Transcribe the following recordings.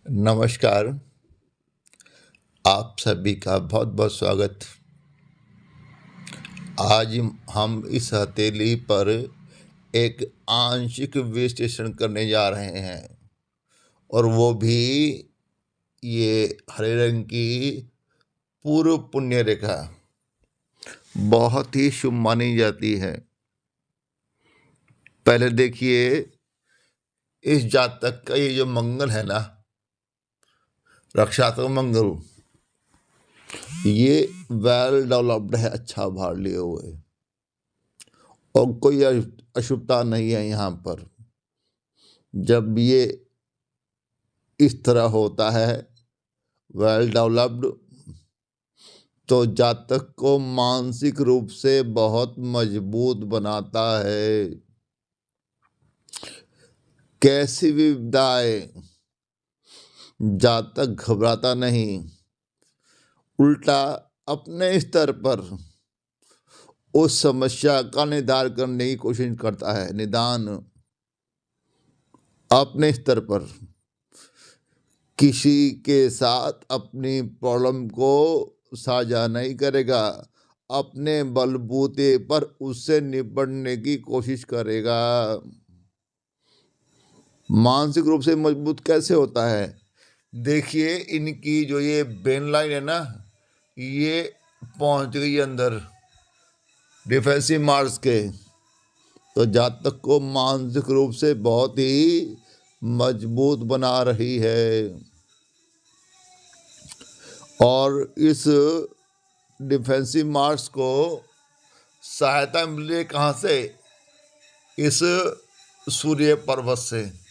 नमस्कार, आप सभी का बहुत-बहुत स्वागत। आज हम इस हथेली पर एक आंशिक विश्लेषण करने जा रहे हैं और वो भी ये हरे रंग की पूर्व पुण्य रेखा बहुत ही शुभ मानी जाती है। पहले देखिए, इस जातक का ये जो मंगल है ना, रक्षात्मक मंगल, ये वेल डेवलप्ड है, अच्छा भार लिए हुए और कोई अशुभता नहीं है यहाँ पर। जब ये इस तरह होता है वेल डेवलप्ड, तो जातक को मानसिक रूप से बहुत मजबूत बनाता है। कैसी विपदा आए, जातक घबराता नहीं, उल्टा अपने स्तर पर उस समस्या का निदान करने की कोशिश करता है। निदान अपने स्तर पर किसी के साथ अपनी प्रॉब्लम को साझा नहीं करेगा, अपने बलबूते पर उससे निपटने की कोशिश करेगा। मानसिक रूप से मजबूत कैसे होता है? देखिए, इनकी जो ये बेन लाइन है ना, ये पहुंच गई अंदर डिफेंसिव मार्स के, तो जातक को मानसिक रूप से बहुत ही मजबूत बना रही है। और इस डिफेंसिव मार्स को सहायता मिली कहाँ से? इस सूर्य पर्वत से।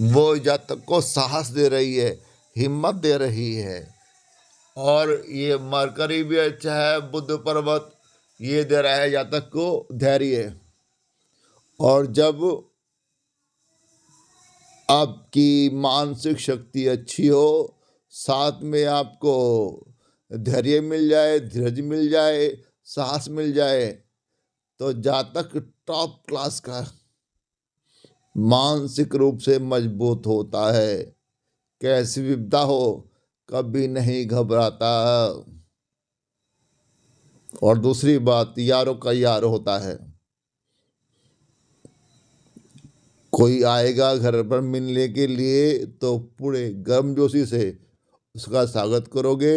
वो जातक को साहस दे रही है, हिम्मत दे रही है। और ये मरकरी भी अच्छा है, बुध पर्वत, ये दे रहा है जातक को धैर्य। और जब आपकी मानसिक शक्ति अच्छी हो, साथ में आपको धैर्य मिल जाए, धीरज मिल जाए, साहस मिल जाए, तो जातक टॉप क्लास का मानसिक रूप से मजबूत होता है। कैसी विपदा हो, कभी नहीं घबराता। और दूसरी बात, यारों का यार होता है। कोई आएगा घर पर मिलने के लिए तो पूरे गर्मजोशी से उसका स्वागत करोगे,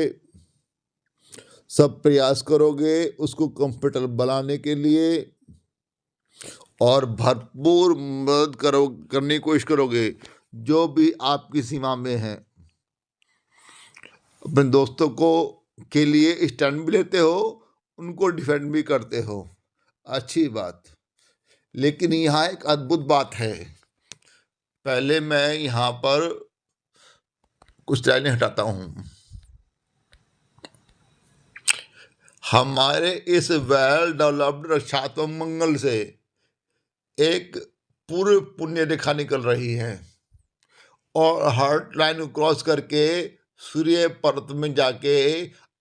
सब प्रयास करोगे उसको कंफर्टेबल बनाने के लिए और भरपूर मदद करने की कोशिश करोगे जो भी आपकी सीमा में है। अपने दोस्तों को के लिए स्टैंड भी लेते हो, उनको डिफेंड भी करते हो, अच्छी बात। लेकिन यहाँ एक अद्भुत बात है। पहले मैं यहाँ पर कुछ लाइनें हटाता हूँ। हमारे इस वेल डेवलप्ड रक्षात्मक मंगल से एक पूर्व पुण्य रेखा निकल रही है और हार्ट लाइन क्रॉस करके सूर्य पर्वत में जाके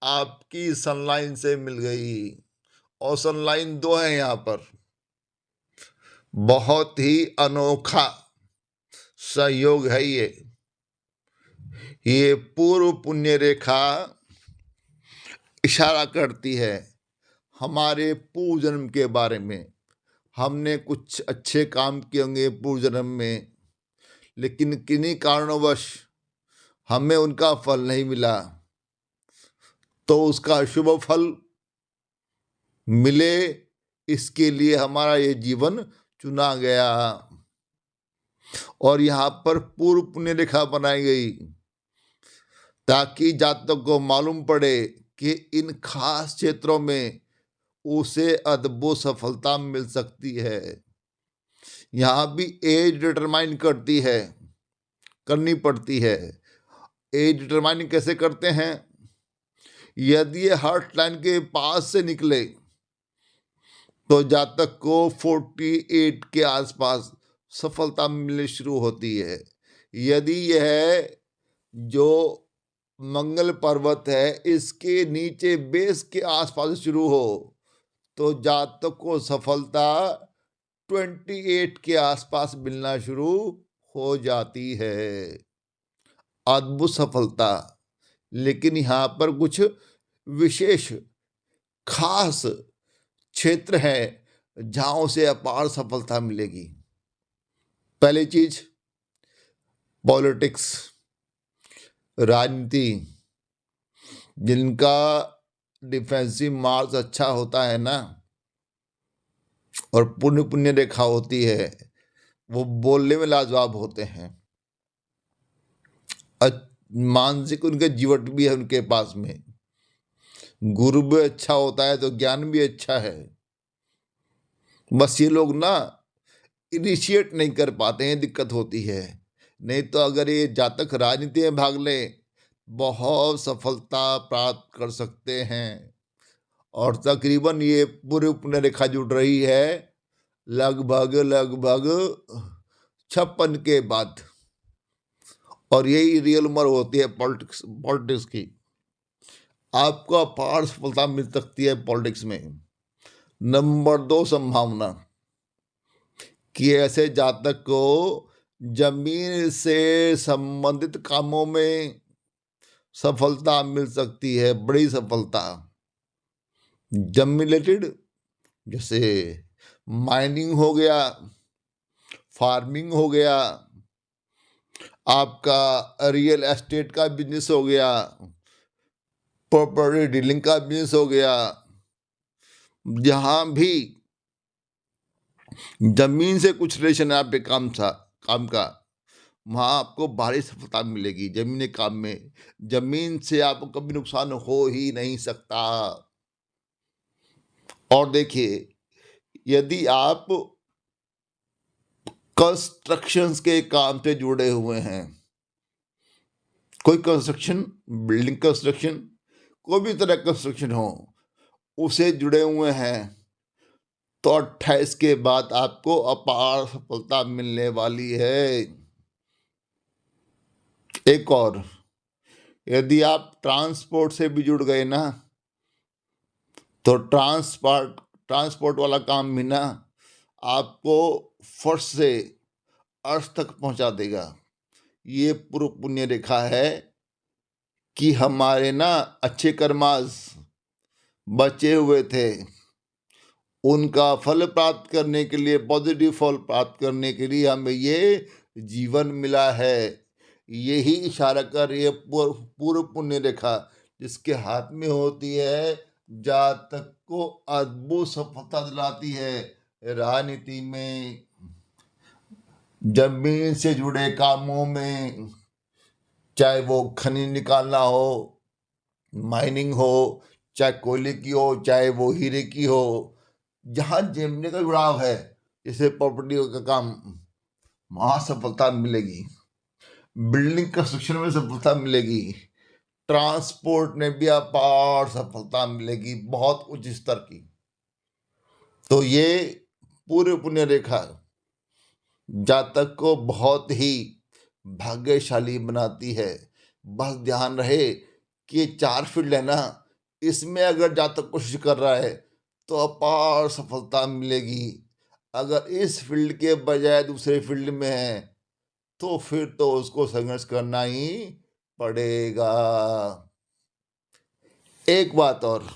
आपकी सनलाइन से मिल गई। और सनलाइन 2 है यहाँ पर। बहुत ही अनोखा संयोग है ये पूर्व पुण्य रेखा इशारा करती है हमारे पूर्व जन्म के बारे में। हमने कुछ अच्छे काम किए होंगे पूर्व जन्म में, लेकिन किन्हीं कारणवश हमें उनका फल नहीं मिला, तो उसका शुभ फल मिले इसके लिए हमारा ये जीवन चुना गया। और यहाँ पर पूर्व पुण्य रेखा बनाई गई ताकि जातक को मालूम पड़े कि इन खास क्षेत्रों में उसे अद्भुत सफलता मिल सकती है। यहाँ भी एज डिटरमाइन करनी पड़ती है। एज डिटरमाइन कैसे करते हैं? यदि ये हार्ट लाइन के पास से निकले तो जातक को 48 के आसपास सफलता मिलनी शुरू होती है। यदि यह जो मंगल पर्वत है इसके नीचे बेस के आसपास शुरू हो तो जातक को सफलता 28 के आसपास मिलना शुरू हो जाती है। अद्भुत सफलता, लेकिन यहाँ पर कुछ विशेष खास क्षेत्र है जहां उसे अपार सफलता मिलेगी। पहली चीज, पॉलिटिक्स, राजनीति। जिनका डिफेंसिव मार्क्स अच्छा होता है ना, और पुण्य पुण्य रेखा होती है, वो बोलने में लाजवाब होते हैं। मानसिक उनके जीवट भी है उनके पास में। गुरु भी अच्छा होता है तो ज्ञान भी अच्छा है। बस ये लोग ना इनिशिएट नहीं कर पाते हैं, दिक्कत होती है। नहीं तो अगर ये जातक राजनीति में भाग ले, बहुत सफलता प्राप्त कर सकते हैं। और तकरीबन ये पूरी पुण्य रेखा जुड़ रही है लगभग 56 के बाद। और यही रियल उम्र होती है पॉलिटिक्स की। आपको अपार सफलता मिल सकती है पॉलिटिक्स में। नंबर 2, संभावना कि ऐसे जातक को जमीन से संबंधित कामों में सफलता मिल सकती है, बड़ी सफलता। जमीन रिलेटेड, जैसे माइनिंग हो गया, फार्मिंग हो गया, आपका रियल एस्टेट का बिजनेस हो गया, प्रॉपर्टी डीलिंग का बिजनेस हो गया। जहां भी जमीन से कुछ रिलेशन है आपके काम का, वहां आपको भारी सफलता मिलेगी। जमीन के काम में, जमीन से आपको कभी नुकसान हो ही नहीं सकता। और देखिए, यदि आप कंस्ट्रक्शंस के काम से जुड़े हुए हैं, कोई कंस्ट्रक्शन, बिल्डिंग कंस्ट्रक्शन, कोई भी तरह कंस्ट्रक्शन हो, उसे जुड़े हुए हैं, तो 28 के बाद आपको अपार सफलता मिलने वाली है। एक और, यदि आप ट्रांसपोर्ट से भी जुड़ गए ना, तो ट्रांसपोर्ट वाला भी भी ना आपको फर्श से अर्थ तक पहुंचा देगा। ये पूर्व पुण्य रेखा है कि हमारे ना अच्छे कर्मास बचे हुए थे, उनका फल प्राप्त करने के लिए, पॉजिटिव फल प्राप्त करने के लिए हमें ये जीवन मिला है। यही इशारा कर रही है पूर्व पुण्य रेखा, जिसके हाथ में होती है, जातक को अद्भुत सफलता दिलाती है। राजनीति में, जमीन से जुड़े कामों में, चाहे वो खनिज निकालना हो, माइनिंग हो, चाहे कोयले की हो, चाहे वो हीरे की हो, जहां जमीन का जुड़ाव है, जैसे प्रॉपर्टी का काम, वहां सफलता मिलेगी। बिल्डिंग कंस्ट्रक्शन में सफलता मिलेगी। ट्रांसपोर्ट में भी अपार सफलता मिलेगी, बहुत उच्च स्तर की। तो ये पूर्व पुण्य रेखा जातक को बहुत ही भाग्यशाली बनाती है। बस ध्यान रहे कि 4 फील्ड है ना, इसमें अगर जातक कोशिश कर रहा है तो अपार सफलता मिलेगी। अगर इस फील्ड के बजाय दूसरे फील्ड में है, तो फिर तो उसको संघर्ष करना ही पड़ेगा। एक बात और,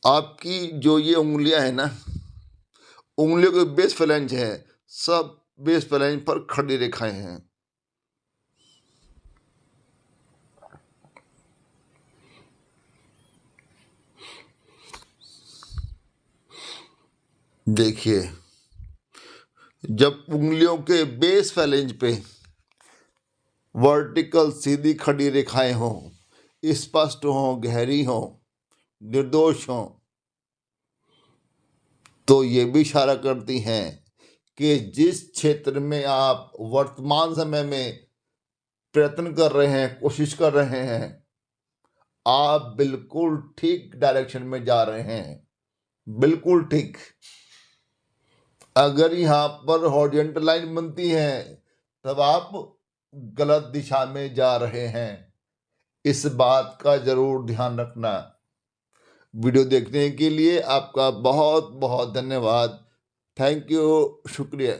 आपकी जो ये उंगलियां है ना, उंगलियों के बेस फ्लैंज है, सब बेस फ्लैंज पर खड़ी रेखाएं हैं। देखिए, जब उंगलियों के बेस फ्लैंज पे वर्टिकल सीधी खड़ी रेखाएं हों, स्पष्ट हों, गहरी हों, निर्दोष हों, तो ये भी इशारा करती हैं कि जिस क्षेत्र में आप वर्तमान समय में प्रयत्न कर रहे हैं, कोशिश कर रहे हैं, आप बिल्कुल ठीक डायरेक्शन में जा रहे हैं, बिल्कुल ठीक। अगर यहाँ पर हॉरिजॉन्टल लाइन बनती है, तब आप गलत दिशा में जा रहे हैं। इस बात का जरूर ध्यान रखना। वीडियो देखने के लिए आपका बहुत बहुत धन्यवाद। थैंक यू, शुक्रिया।